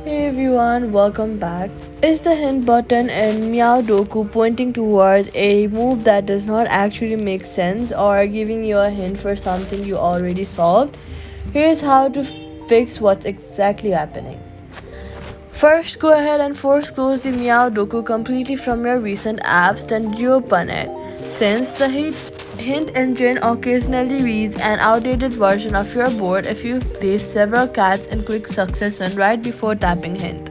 Hey everyone, welcome back. Is the hint button in Meowdoku pointing towards a move that does not actually make sense or giving you a hint for something you already solved? Here's how to fix what's exactly happening. First, go ahead and force close the Meowdoku completely from your recent apps, then reopen it. Since the hint engine occasionally reads an outdated version of your board if you place several cats in quick succession right before tapping hint.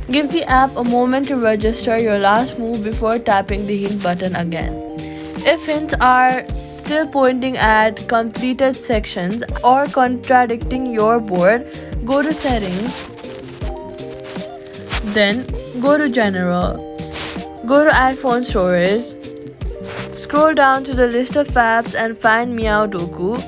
Give the app a moment to register your last move before tapping the hint button again. If hints are still pointing at completed sections or contradicting your board, go to settings, then go to general, go to iPhone storage, scroll down to the list of apps and find Meowdoku,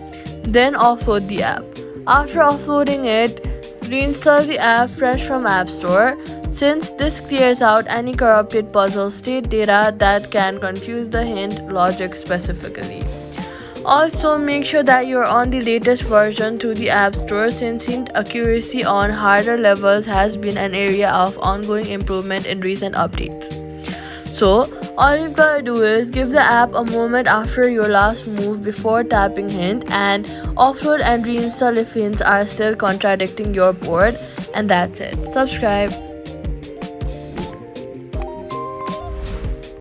then offload the app. After offloading it, reinstall the app fresh from App Store, since this clears out any corrupted puzzle state data that can confuse the hint logic specifically. Also, make sure that you're on the latest version to the App Store, since hint accuracy on harder levels has been an area of ongoing improvement in recent updates. So, all you've gotta do is give the app a moment after your last move before tapping hint and offload and reinstall if hints are still contradicting your board, and that's it. Subscribe.